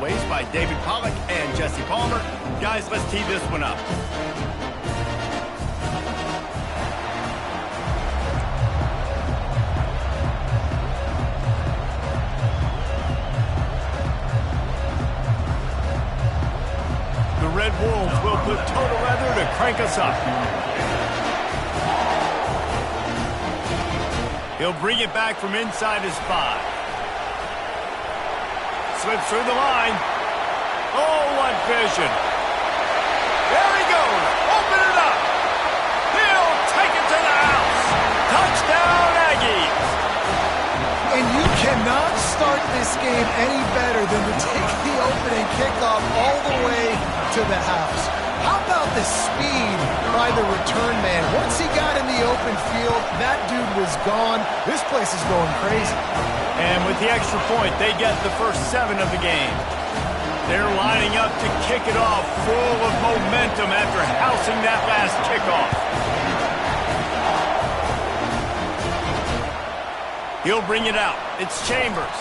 ways by David Pollock and Jesse Palmer. Guys, let's tee this one up. The Red Wolves will put total leather to crank us up. He'll bring it back from inside his 5. Slips through the line. Oh, what vision. There he goes. Open it up. He'll take it to the house. Touchdown, Aggies. And you cannot start this game any better than to take the opening kickoff all the way to the house. How about the speed by the return man? Once he got in the open field, that dude was gone. This place is going crazy. And with the extra point, they get the first 7 of the game. They're lining up to kick it off full of momentum after housing that last kickoff. He'll bring it out. It's Chambers.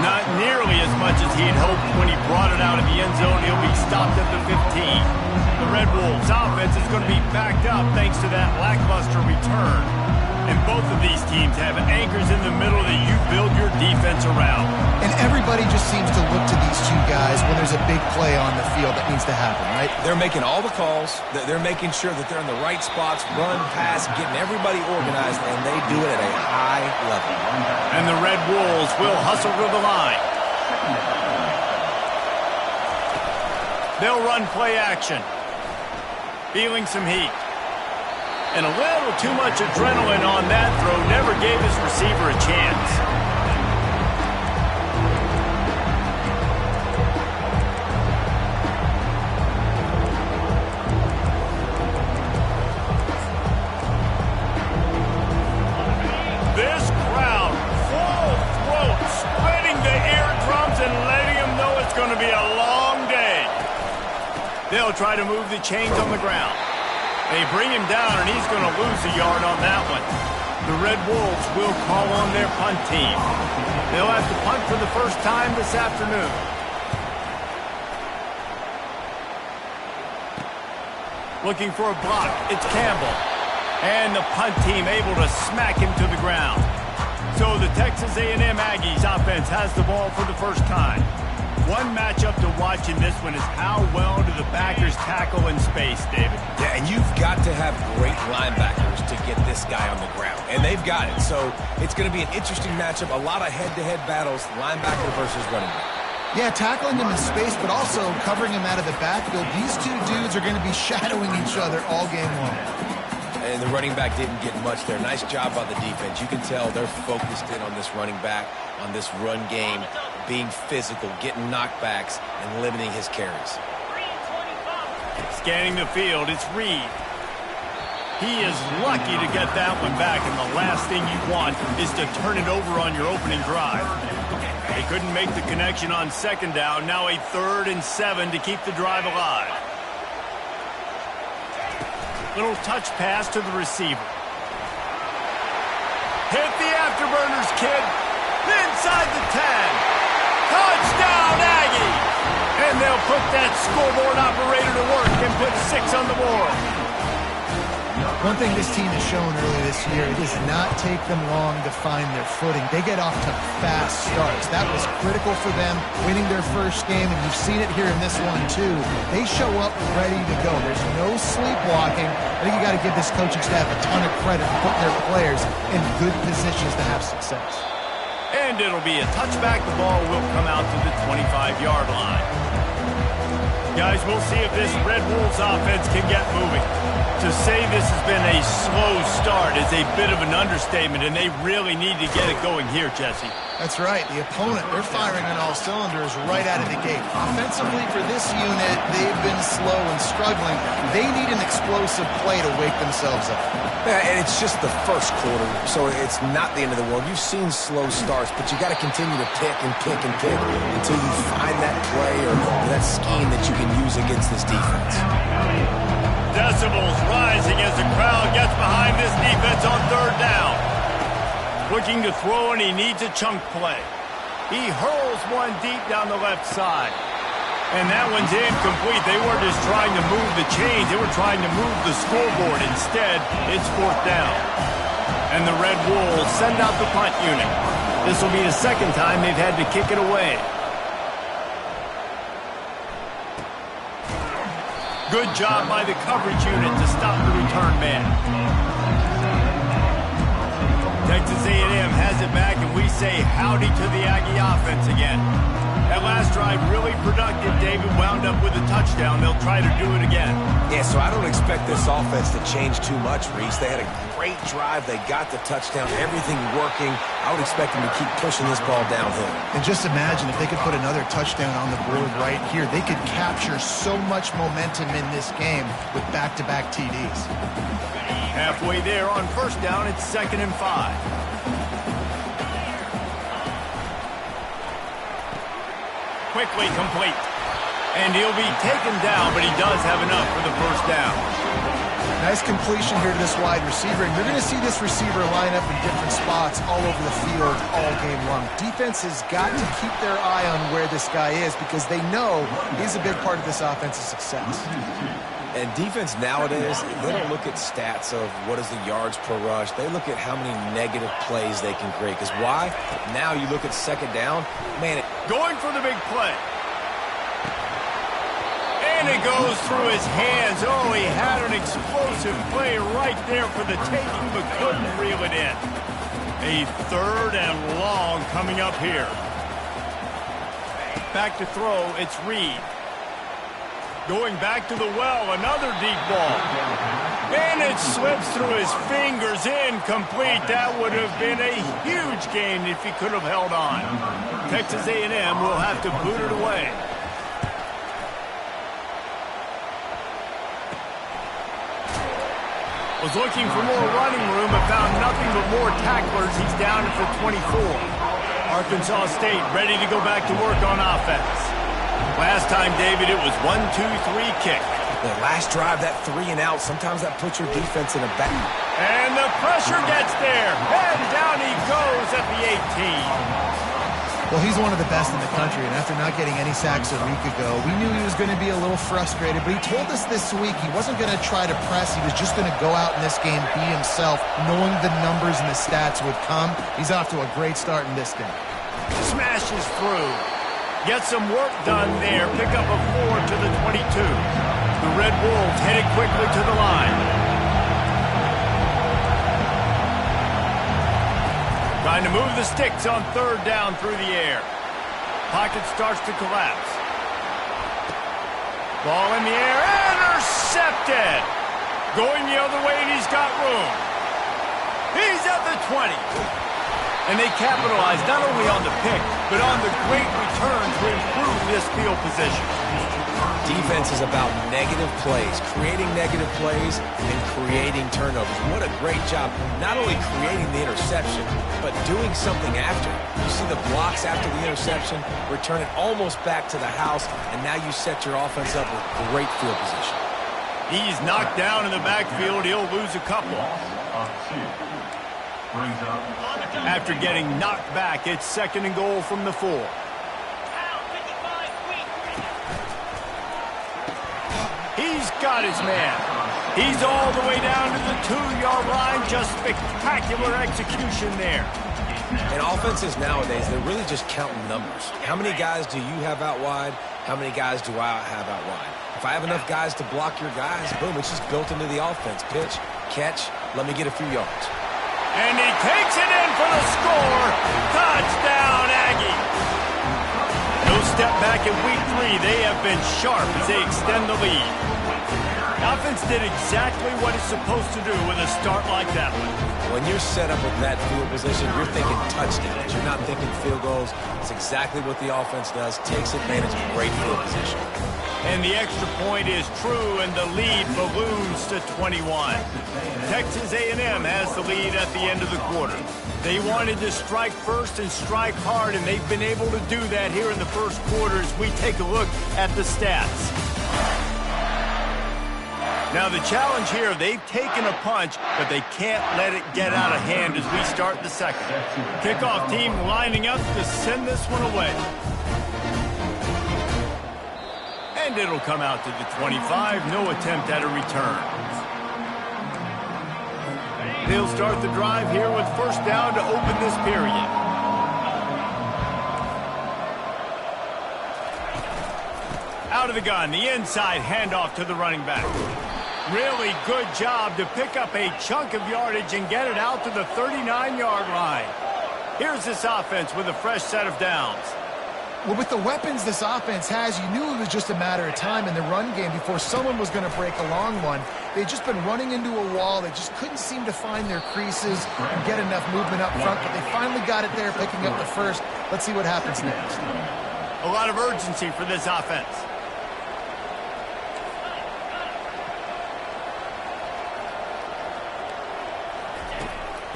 Not nearly as much as he had hoped when he brought it out of the end zone. He'll be stopped at the 15. The Red Wolves' offense is going to be backed up thanks to that lackluster return. And both of these teams have anchors in the middle that you build your defense around. And everybody just seems to look to these two guys when there's a big play on the field that needs to happen, right? They're making all the calls. They're making sure that they're in the right spots, run, pass, getting everybody organized, and they do it at a high level. And the Red Wolves will hustle to the line. They'll run play action. Feeling some heat. And a little too much adrenaline on that throw never gave his receiver a chance. This crowd, full throat, splitting the eardrums and letting them know it's going to be a long day. They'll try to move the chains on the ground. They bring him down, and he's going to lose a yard on that one. The Red Wolves will call on their punt team. They'll have to punt for the first time this afternoon. Looking for a block. It's Campbell. And the punt team able to smack him to the ground. So the Texas A&M Aggies offense has the ball for the first time. One matchup to watch in this one is how well do the backers tackle in space, David. Yeah, and you've got to have great linebackers to get this guy on the ground. And they've got it. So it's going to be an interesting matchup. A lot of head-to-head battles, linebacker versus running back. Yeah, tackling him in space, but also covering him out of the backfield. These two dudes are going to be shadowing each other all game long. And the running back didn't get much there. Nice job by the defense. You can tell they're focused in on this running back, on this run game, being physical, getting knockbacks, and limiting his carries. Scanning the field, it's Reed. He is lucky to get that one back, and the last thing you want is to turn it over on your opening drive. They couldn't make the connection on second down. Now a 3rd and 7 to keep the drive alive. Little touch pass to the receiver. Hit the afterburners, kid. Inside the 10. Touchdown, Aggie! And they'll put that scoreboard operator to work and put 6 on the board. One thing this team has shown earlier this year, it does not take them long to find their footing. They get off to fast starts. That was critical for them, winning their first game, and you've seen it here in this one too. They show up ready to go. There's no sleepwalking. I think you got to give this coaching staff a ton of credit for putting their players in good positions to have success. And it'll be a touchback. The ball will come out to the 25-yard line. Guys, we'll see if this Red Wolves offense can get moving. To say this has been a slow start is a bit of an understatement, and they really need to get it going here, Jesse. That's right. The opponent, they're firing on all cylinders right out of the gate. Offensively for this unit, they've been slow and struggling. They need an explosive play to wake themselves up. Yeah, and it's just the first quarter, so it's not the end of the world. You've seen slow starts, but you got to continue to pick and pick and pick until you find that play or that scheme that you can use against this defense. Decibels rising as the crowd gets behind this defense on 3rd down. Looking to throw, and he needs a chunk play. He hurls one deep down the left side. And that one's incomplete. They weren't just trying to move the chains. They were trying to move the scoreboard. Instead, it's 4th down. And the Red Wolves send out the punt unit. This will be the second time they've had to kick it away. Good job by the coverage unit to stop the return man. Texas A&M has it back, and we say howdy to the Aggie offense again. That last drive really productive. David wound up with a touchdown. They'll try to do it again. Yeah, so I don't expect this offense to change too much, Reese. They had a great drive. They got the touchdown. Everything working. I would expect them to keep pushing this ball downhill. And just imagine if they could put another touchdown on the board right here. They could capture so much momentum in this game with back-to-back TDs. Halfway there on 1st down, it's 2nd and 5. Quickly complete. And he'll be taken down, but he does have enough for the 1st down. Nice completion here to this wide receiver, and you're going to see this receiver line up in different spots all over the field all game long. Defense has got to keep their eye on where this guy is because they know he's a big part of this offense's success. And defense nowadays, they don't look at stats of what is the yards per rush. They look at how many negative plays they can create. Because why? Now you look at 2nd down. Man, going for the big play. And it goes through his hands. Oh, he had an explosive play right there for the taking, but couldn't reel it in. A 3rd and long coming up here. Back to throw, it's Reed. Going back to the well, another deep ball. And it slips through his fingers, incomplete. That would have been a huge gain if he could have held on. Texas A&M will have to boot it away. Was looking for more running room, but found nothing but more tacklers. He's down for 24. Arkansas State ready to go back to work on offense. Last time, David, it was 1-2-3 kick. The last drive, that 3 and out, sometimes that puts your defense in a back. And the pressure gets there. And down he goes at the 18. Well, he's one of the best in the country, and after not getting any sacks a week ago, we knew he was going to be a little frustrated, but he told us this week he wasn't going to try to press. He was just going to go out in this game, be himself, knowing the numbers and the stats would come. He's off to a great start in this game. Smashes through. Get some work done there. Pick up a 4 to the 22. The Red Wolves headed quickly to the line. Trying to move the sticks on 3rd down through the air. Pocket starts to collapse. Ball in the air. Intercepted. Going the other way, and he's got room. He's at the 20. And they capitalize not only on the pick, but on the great return to improve this field position. Defense is about negative plays, creating negative plays and creating turnovers. What a great job, not only creating the interception, but doing something after. You see the blocks after the interception, return it almost back to the house, and now you set your offense up with great field position. He's knocked down in the backfield. He'll lose a couple. After getting knocked back, it's 2nd and goal from the 4. He's got his man. He's all the way down to the 2-yard line. Just spectacular execution there. And offenses nowadays, they're really just counting numbers. How many guys do you have out wide? How many guys do I have out wide? If I have enough guys to block your guys, boom, it's just built into the offense. Pitch, catch, let me get a few yards. And he takes it in for the score. Touchdown, Aggie. No step back in week 3. They have been sharp as they extend the lead. Offense did exactly what it's supposed to do with a start like that one. When you're set up with that field position, you're thinking touchdowns. You're not thinking field goals. It's exactly what the offense does. Takes advantage of great field position. And the extra point is true, and the lead balloons to 21. Texas A&M has the lead at the end of the quarter. They wanted to strike first and strike hard, and they've been able to do that here in the first quarter as we take a look at the stats. Now the challenge here, they've taken a punch, but they can't let it get out of hand as we start the second. Kickoff team lining up to send this one away. And it'll come out to the 25, no attempt at a return. They'll start the drive here with first down to open this period. Out of the gun, the inside handoff to the running back. Really good job to pick up a chunk of yardage and get it out to the 39-yard line. Here's this offense with a fresh set of downs. Well, with the weapons this offense has, you knew it was just a matter of time in the run game before someone was going to break a long one. They'd just been running into a wall. They just couldn't seem to find their creases and get enough movement up front, but they finally got it there, picking up the first. Let's see what happens next. A lot of urgency for this offense.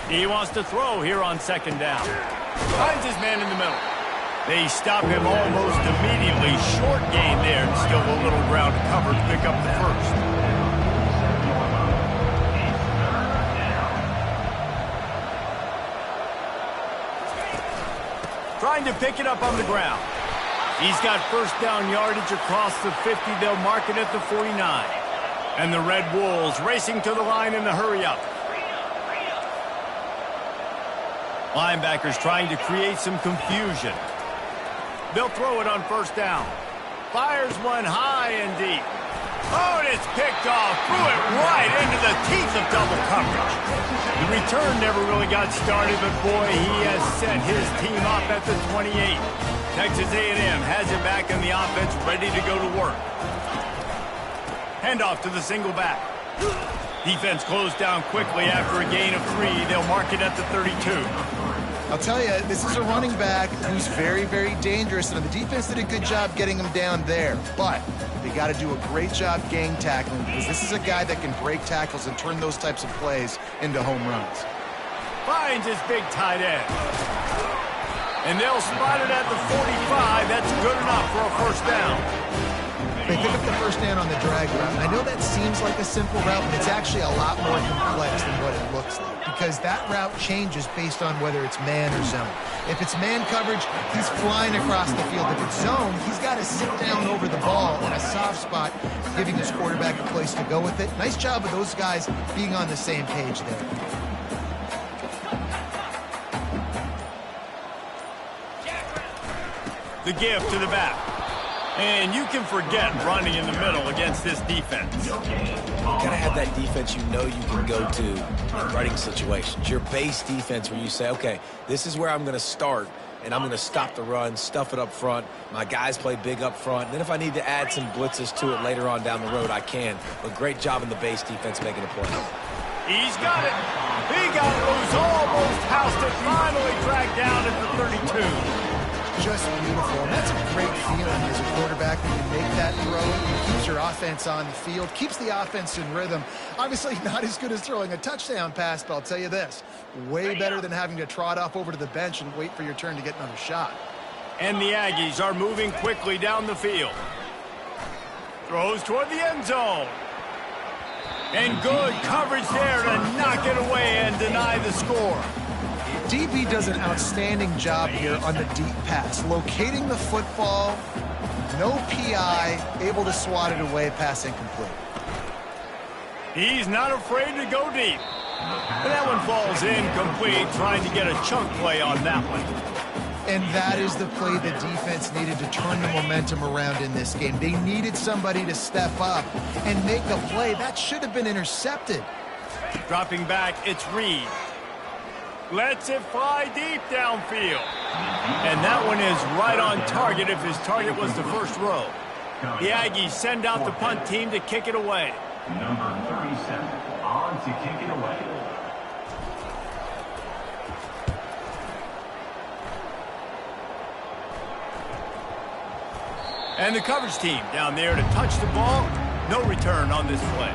He wants to throw here on second down. Finds his man in the middle. They stop him almost immediately. Short gain there, and still a little ground to cover to pick up the first. Trying to pick it up on the ground. He's got first down yardage across the 50. They'll mark it at the 49. And the Red Wolves racing to the line in the hurry-up. Linebackers trying to create some confusion. They'll throw it on first down. Fires one high and deep. Oh, and it's picked off. Threw it right into the teeth of double coverage. The return never really got started, but boy, he has set his team up at the 28. Texas A&M has it back in the offense, ready to go to work. Handoff to the single back. Defense closed down quickly after a gain of 3. They'll mark it at the 32. I'll tell you, this is a running back who's very, very dangerous, and the defense did a good job getting him down there. But they got to do a great job gang tackling, because this is a guy that can break tackles and turn those types of plays into home runs. Finds his big tight end. And they'll spot it at the 45. That's good enough for a first down. They pick up the first down on the drag route. I know that seems like a simple route, but it's actually a lot more complex than what it looks like, because that route changes based on whether it's man or zone. If it's man coverage, he's flying across the field. If it's zone, he's got to sit down over the ball in a soft spot, giving his quarterback a place to go with it. Nice job of those guys being on the same page there. The give to the back. And you can forget running in the middle against this defense. You gotta have that defense you know you can go to in running situations. Your base defense where you say, okay, this is where I'm gonna start, and I'm gonna stop the run, stuff it up front. My guys play big up front. Then if I need to add some blitzes to it later on down the road, I can. But great job in the base defense making a play. He's got it. He got loose, almost housed it, finally dragged down at the 32. Just beautiful, and that's a great feeling as a quarterback when you make that throw. It keeps your offense on the field, keeps the offense in rhythm. Obviously not as good as throwing a touchdown pass, but I'll tell you this, way better than having to trot off over to the bench and wait for your turn to get another shot. And the Aggies are moving quickly down the field. Throws toward the end zone. And good coverage there to knock it away and deny the score. DB does an outstanding job here on the deep pass, locating the football, no PI, able to swat it away, pass incomplete. He's not afraid to go deep. And that one falls incomplete, trying to get a chunk play on that one. And that is the play the defense needed to turn the momentum around in this game. They needed somebody to step up and make a play. That should have been intercepted. Dropping back, it's Reed. Lets it fly deep downfield. And that one is right on target if his target was the first row. The Aggies send out the punt team to kick it away. Number 37 on to kick it away. And the coverage team down there to touch the ball. No return on this play.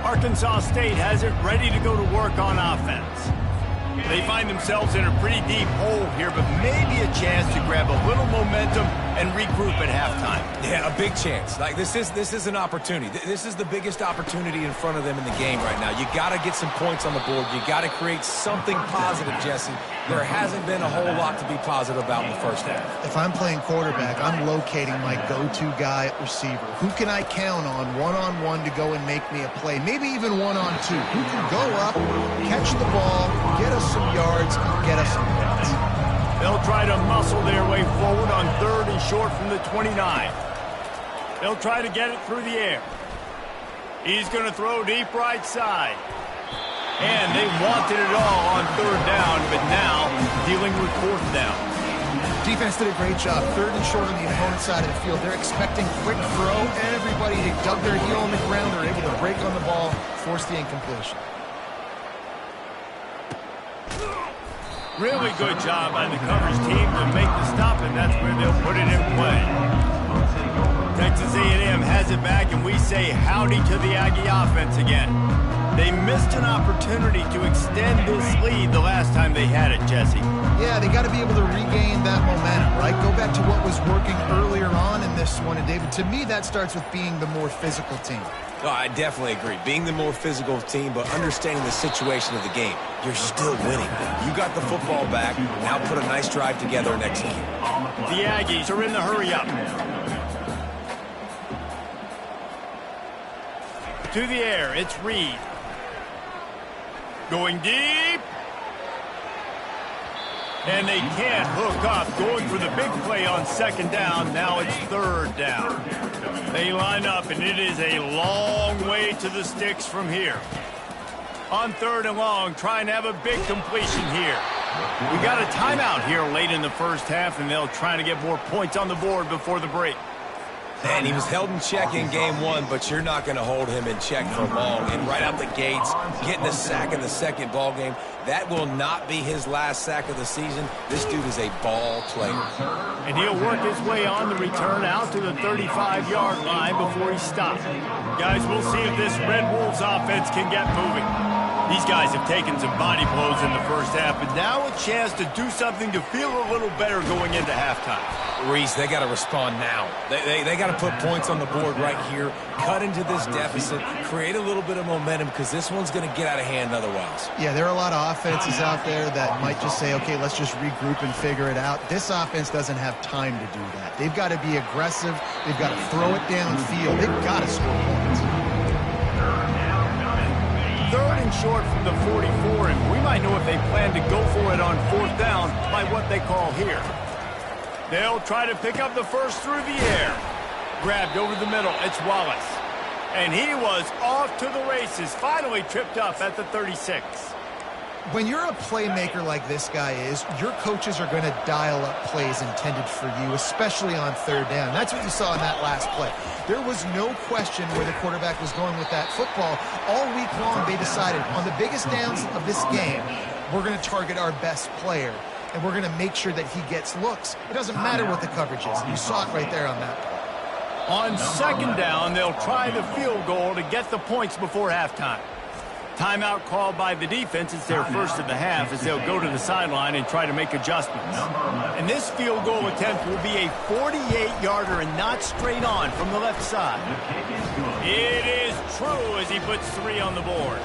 Arkansas State has it ready to go to work on offense. They find themselves in a pretty deep hole here, but maybe a chance to grab a little momentum and regroup at halftime. Yeah, a big chance. Like this is an opportunity. This is the biggest opportunity in front of them in the game right now. You got to get some points on the board. You got to create something positive, Jesse. There hasn't been a whole lot to be positive about in the first half. If I'm playing quarterback, I'm locating my go-to guy at receiver. Who can I count on one-on-one to go and make me a play? Maybe even one-on-two. Who can go up, catch the ball, get us some yards, and get us some points? They'll try to muscle their way forward on 3rd and short from the 29. They'll try to get it through the air. He's going to throw deep right side. And they wanted it all on 3rd down, but now dealing with 4th down. Defense did a great job. 3rd and short on the opponent's side of the field. They're expecting quick throw. Everybody dug their heel on the ground. They're able to break on the ball, force the incompletion. Really good job by the coverage team to make the stop, and that's where they'll put it in play. Texas A&M has it back, and we say howdy to the Aggie offense again. They missed an opportunity to extend this lead the last time they had it, Jesse. Yeah, they got to be able to regain that momentum, right? Go back to what was working earlier on in this one. And, David, to me, that starts with being the more physical team. Oh, I definitely agree. Being the more physical team, but understanding the situation of the game. You're still winning. You got the football back. Now put a nice drive together and execute. The Aggies are in the hurry-up. To the air, it's Reed. Going deep. And they can't hook up. Going for the big play on 2nd down. Now it's 3rd down. They line up, and it is a long way to the sticks from here. On 3rd and long, trying to have a big completion here. We got a timeout here late in the first half, and they'll try to get more points on the board before the break. And he was held in check in game 1, but you're not going to hold him in check for long. And right out the gates, getting a sack in the 2nd ball game, that will not be his last sack of the season. This dude is a ball player. And he'll work his way on the return out to the 35-yard line before he stops. Guys, we'll see if this Red Wolves offense can get moving. These guys have taken some body blows in the first half, but now a chance to do something to feel a little better going into halftime. Reese, they got to respond now. They got to put points on the board right here, cut into this deficit, create a little bit of momentum, because this one's going to get out of hand otherwise. Yeah, there are a lot of offenses out there that might just say, okay, let's just regroup and figure it out. This offense doesn't have time to do that. They've got to be aggressive. They've got to throw it downfield. They've got to score points. 3rd and short from the 44, and we might know if they plan to go for it on 4th down by what they call here. They'll try to pick up the first through the air. Grabbed over the middle, it's Wallace. And he was off to the races, finally tripped up at the 36. When you're a playmaker like this guy is, your coaches are going to dial up plays intended for you, especially on 3rd down. That's what you saw in that last play. There was no question where the quarterback was going with that football. All week long, they decided on the biggest downs of this game, we're going to target our best player, and we're going to make sure that he gets looks. It doesn't matter what the coverage is. You saw it right there on that play. On 2nd down, they'll try the field goal to get the points before halftime. Timeout called by the defense. It's their first of the half as they'll go to the sideline and try to make adjustments. And this field goal attempt will be a 48-yarder and not straight on from the left side. It is true as he puts 3 on the board.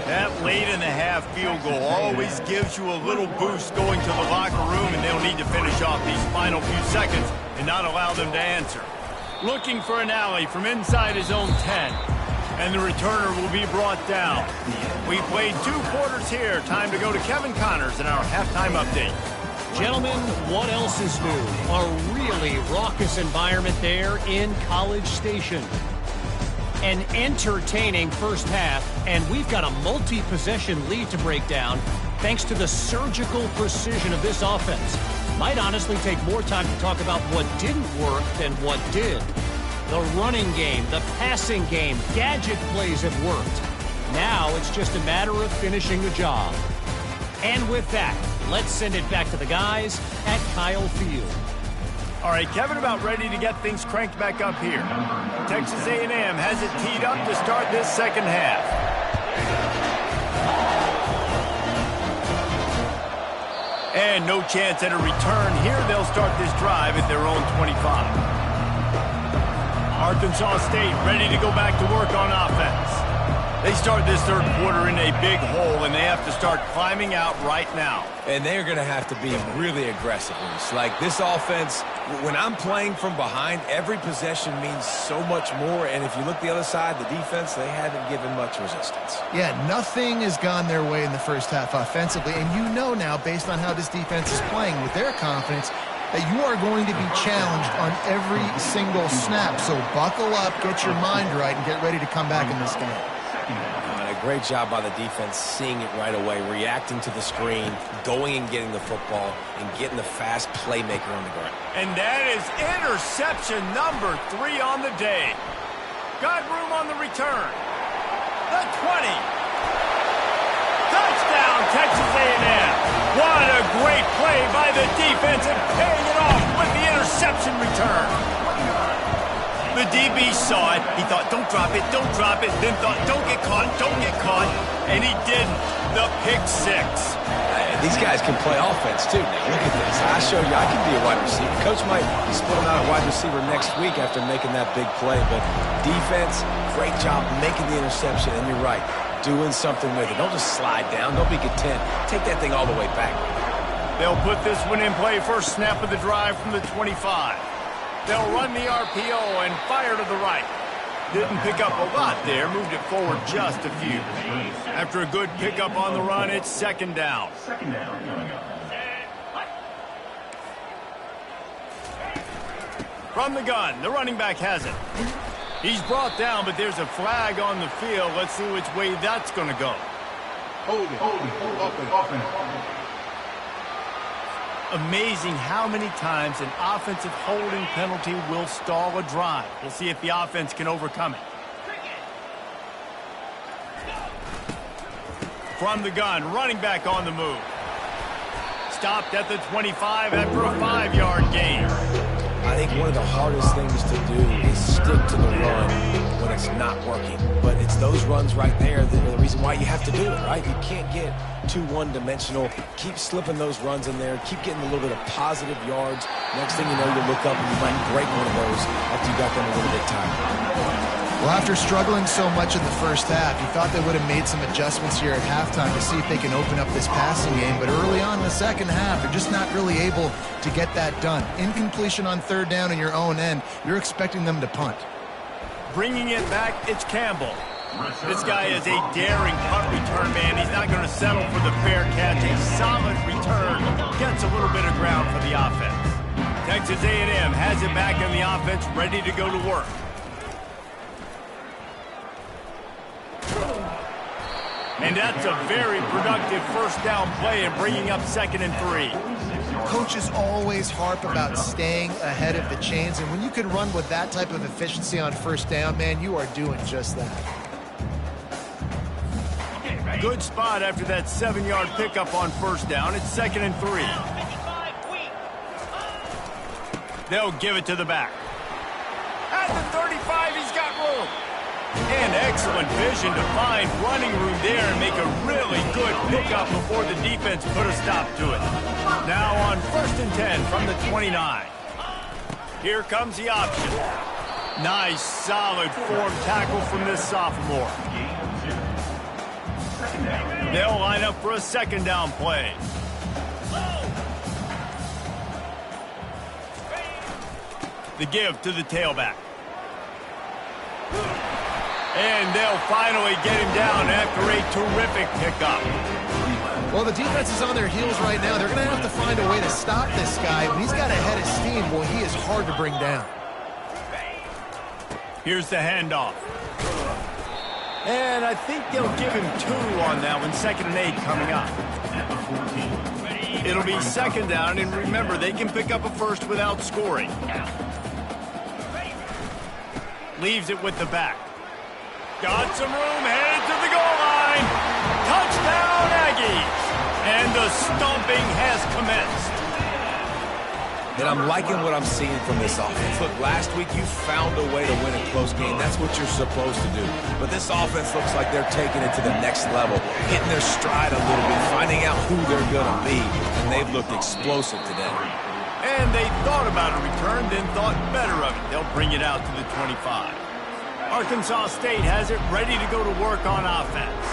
That late in the half field goal always gives you a little boost going to the locker room, and they'll need to finish off these final few seconds and not allow them to answer. Looking for an alley from inside his own 10. And the returner will be brought down. We played 2 quarters here. Time to go to Kevin Connors in our halftime update. Gentlemen, what else is new? A really raucous environment there in College Station. An entertaining first half, and we've got a multi-possession lead to break down thanks to the surgical precision of this offense. Might honestly take more time to talk about what didn't work than what did. The running game, the passing game, gadget plays have worked. Now it's just a matter of finishing the job. And with that, let's send it back to the guys at Kyle Field. All right, Kevin, about ready to get things cranked back up here. Texas A&M has it teed up to start this second half. And no chance at a return here. They'll start this drive at their own 25. Arkansas State ready to go back to work on offense. They start this third quarter in a big hole, and they have to start climbing out right now. And they're going to have to be really aggressive. Like this offense, when I'm playing from behind, every possession means so much more. And if you look the other side, the defense, they haven't given much resistance. Yeah, nothing has gone their way in the first half offensively. And you know now, based on how this defense is playing with their confidence, that you are going to be challenged on every single snap. So buckle up, get your mind right, and get ready to come back in this game. A great job by the defense, seeing it right away, reacting to the screen, going and getting the football, and getting the fast playmaker on the ground. And that is interception number 3 on the day. Got room on the return. The 20. Touchdown, Texas A&M. What a great play by the defense and paying it off with the interception return. The DB saw it. He thought, don't drop it, don't drop it. Then thought, don't get caught, don't get caught. And he didn't. The pick 6. These guys can play offense, too. Now, look at this. I showed you I can be a wide receiver. Coach might split him out a wide receiver next week after making that big play. But defense, great job making the interception. And you're right, doing something with it. Don't just slide down. Don't be content. Take that thing all the way back. They'll put this one in play. First snap of the drive from the 25. They'll run the RPO and fire to the right. Didn't pick up a lot there. Moved it forward just a few. After a good pickup on the run, it's second down. From the gun, the running back has it. He's brought down, but there's a flag on the field. Let's see which way that's going to go. Hold it. Amazing how many times an offensive holding penalty will stall a drive. We'll see if the offense can overcome it. From the gun, running back on the move. Stopped at the 25 after a 5-yard gain. I think one of the hardest things to do is stick to the run when it's not working. But it's those runs right there that are the reason why you have to do it, right? You can't get too one-dimensional. Keep slipping those runs in there. Keep getting a little bit of positive yards. Next thing you know, you look up and you might break one of those after you got them a little bit tired. Well, after struggling so much in the first half, you thought they would have made some adjustments here at halftime to see if they can open up this passing game. But early on in the second half, they're just not really able to get that done. Incompletion on third down in your own end, you're expecting them to punt. Bringing it back, it's Campbell. This guy is a daring punt return man. He's not going to settle for the fair catch. A solid return gets a little bit of ground for the offense. Texas A&M has it back in the offense, ready to go to work. And that's a very productive first down play and bringing up 2nd and 3. Coaches always harp about staying ahead of the chains, and when you can run with that type of efficiency on first down, man, you are doing just that. Good spot after that 7-yard pickup on first down. It's 2nd and 3. They'll give it to the back. At the 35, he's got room. And excellent vision to find running room there and make a really good pickup before the defense put a stop to it. Now on 1st and 10 from the 29. Here comes the option. Nice, solid form tackle from this sophomore. They'll line up for a 2nd down play. The give to the tailback. And they'll finally get him down after a terrific pickup. Well, the defense is on their heels right now. They're going to have to find a way to stop this guy. When he's got a head of steam, well, he is hard to bring down. Here's the handoff. And I think they'll give him 2 on that one. 2nd and 8 coming up. It'll be 2nd down, and remember, they can pick up a first without scoring. Leaves it with the back. Got some room, headed to the goal line. Touchdown, Aggies. And the stomping has commenced. And I'm liking what I'm seeing from this offense. Look, last week you found a way to win a close game. That's what you're supposed to do. But this offense looks like they're taking it to the next level, hitting their stride a little bit, finding out who they're going to be. And they've looked explosive today. And they thought about a return, then thought better of it. They'll bring it out to the 25. Arkansas State has it ready to go to work on offense.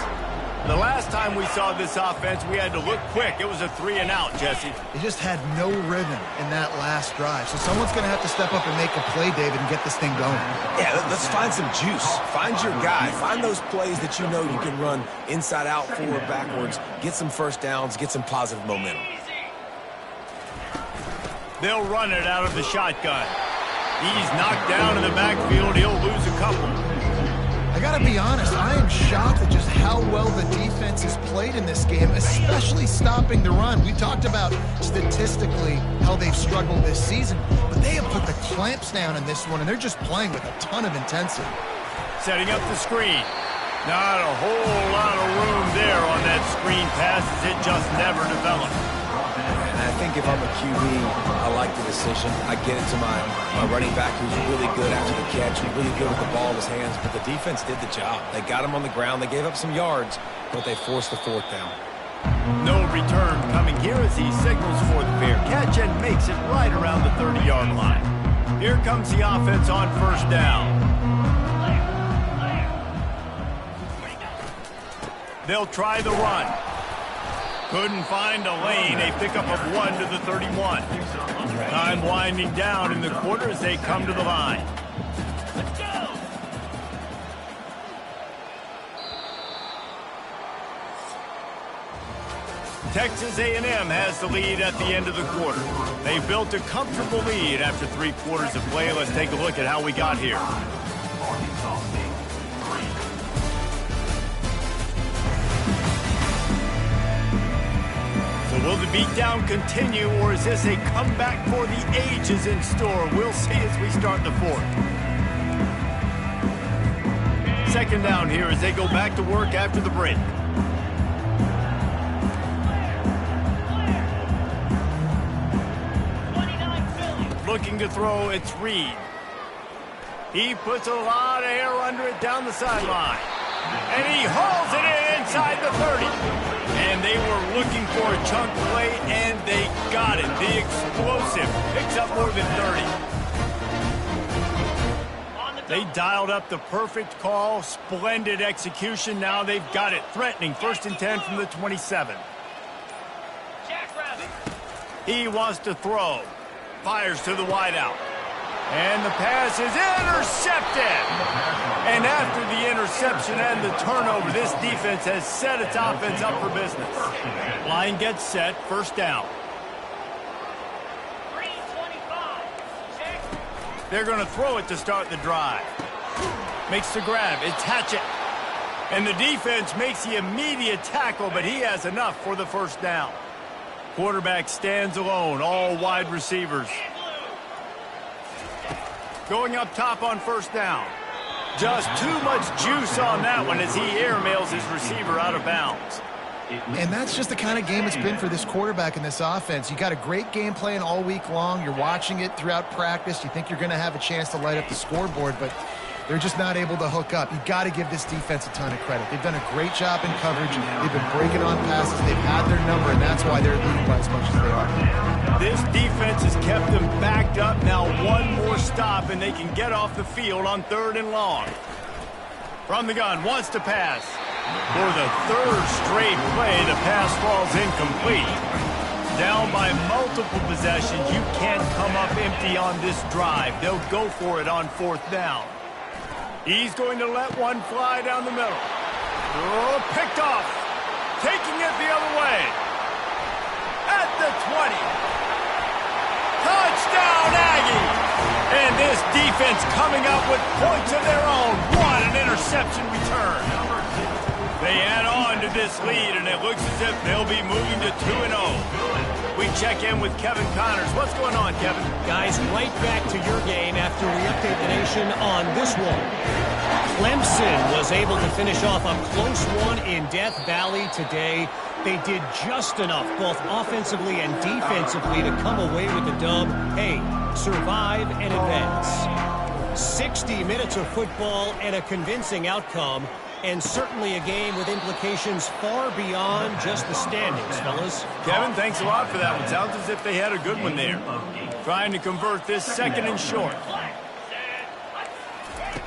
The last time we saw this offense, we had to look quick. It was a 3-and-out, Jesse. They just had no rhythm in that last drive. So someone's going to have to step up and make a play, David, and get this thing going. Yeah, let's find some juice. Find your guy. Find those plays that you know you can run inside out, forward, backwards. Get some first downs. Get some positive momentum. They'll run it out of the shotgun. He's knocked down in the backfield. He'll lose a couple. I got to be honest, I am shocked at just how well the defense has played in this game, especially stopping the run. We talked about statistically how they've struggled this season, but they have put the clamps down in this one, and they're just playing with a ton of intensity. Setting up the screen. Not a whole lot of room there on that screen pass as it just never developed. And I think if I'm a QB, I like the decision. I get it to my running back who's really good after the catch, who's really good with the ball in his hands, but the defense did the job. They got him on the ground. They gave up some yards, but they forced the fourth down. No return coming here as he signals for the fair catch and makes it right around the 30-yard line. Here comes the offense on first down. They'll try the run. Couldn't find a lane. A pickup of 1 to the 31. Time winding down in the quarter as they come to the line. Let's go. Texas A&M has the lead at the end of the quarter. They built a comfortable lead after 3 quarters of play. Let's take a look at how we got here. Will the beatdown continue, or is this a comeback for the ages in store? We'll see as we start the fourth. Second down here as they go back to work after the break. Looking to throw, it's Reed. He puts a lot of air under it down the sideline. And he hauls it in inside the 30. And they were looking for a chunk play, and they got it. The explosive picks up more than 30. They dialed up the perfect call, splendid execution. Now they've got it. Threatening 1st and 10 from the 27. He wants to throw. Fires to the wideout. And the pass is intercepted. And after the interception and the turnover, this defense has set its offense up for business. Line gets set, first down. They're going to throw it to start the drive. Makes the grab, it's Hatchett. And the defense makes the immediate tackle, but he has enough for the first down. Quarterback stands alone, all wide receivers. Going up top on first down. Just too much juice on that one as he airmails his receiver out of bounds. And that's just the kind of game it's been for this quarterback in this offense. You got a great game plan all week long. You're watching it throughout practice. You think you're going to have a chance to light up the scoreboard, but they're just not able to hook up. You got to give this defense a ton of credit. They've done a great job in coverage. They've been breaking on passes. They've had their number, and that's why they're leading by as much as they are. This defense has kept them backed up. Now one more stop, and they can get off the field on 3rd and long. From the gun, wants to pass. For the 3rd straight play, the pass falls incomplete. Down by multiple possessions, you can't come up empty on this drive. They'll go for it on 4th down. He's going to let one fly down the middle. Oh, picked off. Taking it the other way. At the 20. Touchdown, Aggie! And this defense coming up with points of their own. What an interception return. They add on to this lead, and it looks as if they'll be moving to 2-0. We check in with Kevin Connors. What's going on, Kevin? Guys, right back to your game after we update the nation on this one. Clemson was able to finish off a close one in Death Valley today. They did just enough, both offensively and defensively, to come away with the dub. Hey, survive and advance. 60 minutes of football and a convincing outcome, and certainly a game with implications far beyond just the standings, fellas. Kevin, thanks a lot for that one. Sounds as if they had a good one there. Trying to convert this second and short.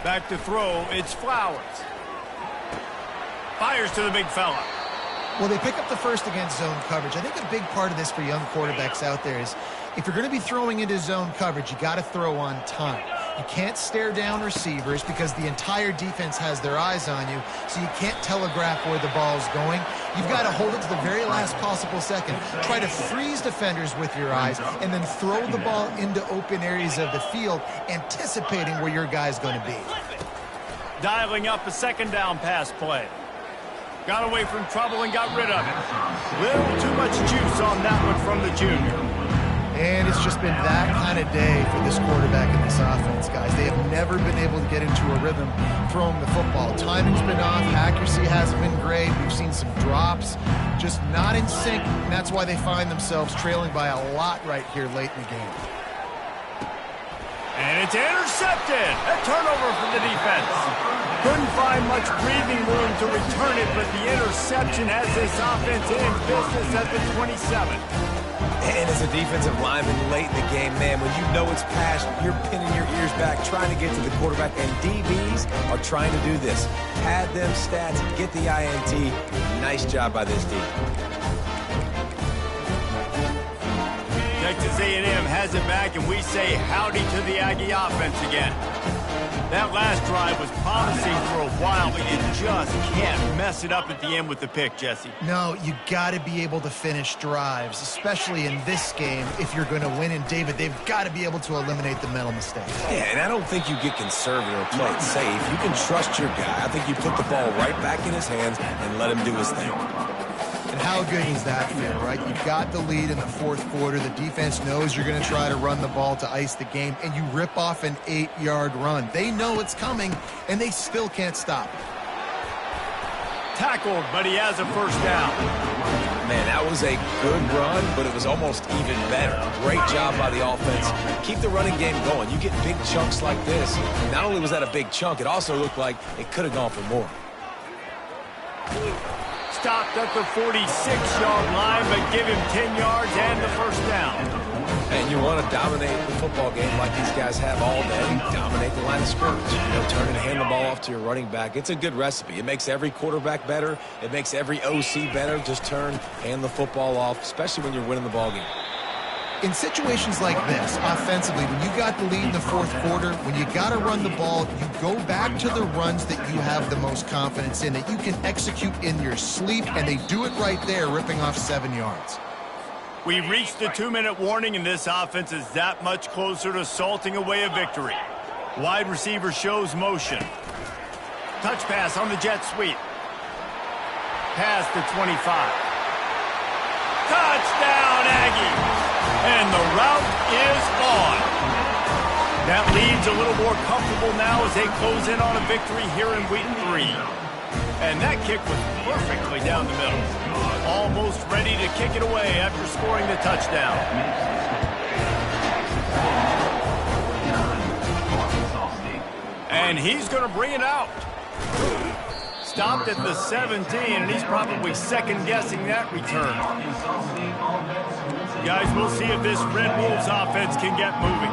Back to throw, it's Flowers. Fires to the big fella. Well, they pick up the first against zone coverage. I think a big part of this for young quarterbacks out there is if you're going to be throwing into zone coverage, you got to throw on time. You can't stare down receivers because the entire defense has their eyes on you, so you can't telegraph where the ball's going. You've got to hold it to the very last possible second. Try to freeze defenders with your eyes and then throw the ball into open areas of the field, anticipating where your guy's going to be. Dialing up a second down pass play. Got away from trouble and got rid of it. Little too much juice on that one from the junior. And it's just been that kind of day for this quarterback in this offense, guys. They have never been able to get into a rhythm throwing the football. Timing's been off. Accuracy hasn't been great. We've seen some drops. Just not in sync, and that's why they find themselves trailing by a lot right here late in the game. And it's intercepted. A turnover from the defense. Couldn't find much breathing room to return it, but the interception has this offense in business at the 27. And as a defensive lineman late in the game, man, when you know it's past, you're pinning your ears back, trying to get to the quarterback, and DBs are trying to do this. Pad them stats, get the INT. Nice job by this team. Texas A&M has it back, and we say howdy to the Aggie offense again. That last drive was promising for a while, but you just can't mess it up at the end with the pick, Jesse. No, you got to be able to finish drives, especially in this game if you're going to win. And, David, they've got to be able to eliminate the mental mistakes. Yeah, and I don't think you get conservative or play it safe. You can trust your guy. I think you put the ball right back in his hands and let him do his thing. And how good is that feel, right? You've got the lead in the fourth quarter. The defense knows you're going to try to run the ball to ice the game, and you rip off an 8-yard run. They know it's coming, and they still can't stop it. Tackled, but he has a first down. Man, that was a good run, but it was almost even better. Great job by the offense. Keep the running game going. You get big chunks like this. Not only was that a big chunk, it also looked like it could have gone for more. Stopped at the 46-yard line, but give him 10 yards and the first down. And you want to dominate the football game like these guys have all day. Dominate the line of scrimmage. You know, turn and hand the ball off to your running back. It's a good recipe. It makes every quarterback better. It makes every OC better. Just turn, hand the football off, especially when you're winning the ball game. In situations like this, offensively, when you got the lead in the fourth quarter, when you got to run the ball, you go back to the runs that you have the most confidence in, that you can execute in your sleep, and they do it right there, ripping off 7 yards. We've reached the 2-minute warning, and this offense is that much closer to salting away a victory. Wide receiver shows motion. Touch pass on the jet sweep. Pass to 25. Touchdown, Aggies! And the route is on. That leads a little more comfortable now as they close in on a victory here in week 3. And that kick was perfectly down the middle. Almost ready to kick it away after scoring the touchdown. And he's going to bring it out. Stopped at the 17, and he's probably second-guessing that return. Guys, we'll see if this Red Wolves offense can get moving.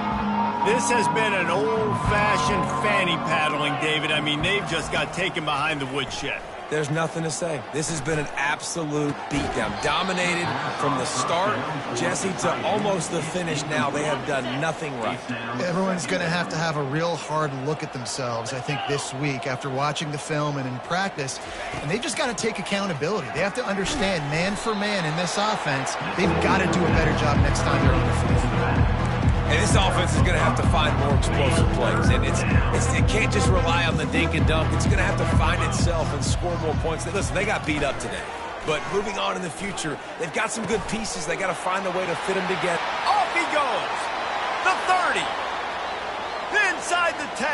This has been an old-fashioned fanny paddling, David. I mean, they've just got taken behind the woodshed. There's nothing to say. This has been an absolute beatdown. Dominated from the start, Jesse, to almost the finish now. They have done nothing right. Everyone's going to have a real hard look at themselves, I think, this week after watching the film and in practice. And they've just got to take accountability. They have to understand, man for man in this offense, they've got to do a better job next time they're on the field. And this offense is going to have to find more explosive plays. And it can't just rely on the dink and dunk. It's going to have to find itself and score more points. Listen, they got beat up today. But moving on in the future, they've got some good pieces. They got to find a way to fit them together. Off he goes. The 30. Inside the 10.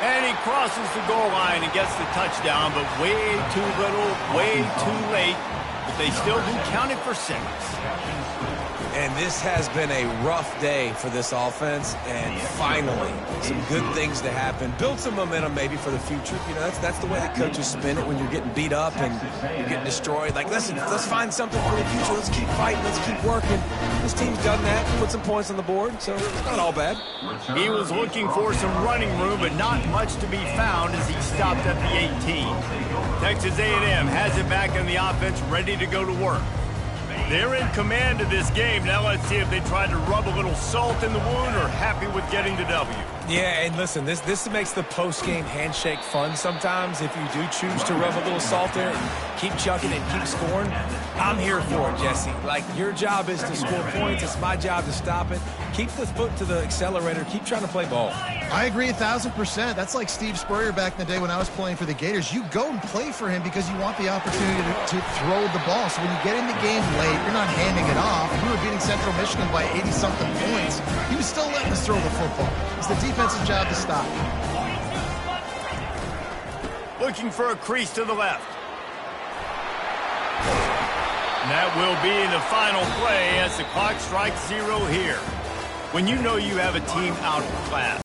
And he crosses the goal line and gets the touchdown, but way too little, way too late. The They still do count it for 6. And this has been a rough day for this offense, and finally, some good things to happen. Build some momentum maybe for the future. You know, that's the way the coaches spin it when you're getting beat up and you're getting destroyed. Like, listen, let's find something for the future. Let's keep fighting. Let's keep working. This team's done that, put some points on the board, so it's not all bad. He was looking for some running room, but not much to be found as he stopped at the 18. Texas A&M has it back in the offense, ready to go to work. They're in command of this game. Now let's see if they try to rub a little salt in the wound or happy with getting the W. Yeah, and listen, this makes the post-game handshake fun sometimes if you do choose to rub a little salt in and keep chucking and keep scoring. I'm here for it, Jesse. Like, your job is to score points. It's my job to stop it. Keep the foot to the accelerator. Keep trying to play ball. I agree 1,000%. That's like Steve Spurrier back in the day when I was playing for the Gators. You go and play for him because you want the opportunity to throw the ball. So when you get in the game late, you're not handing it off. We were beating Central Michigan by 80-something points. He was still letting us throw the football. It's the defense's job to stop. Looking for a crease to the left. And that will be the final play as the clock strikes 0 here. When you know you have a team out of class,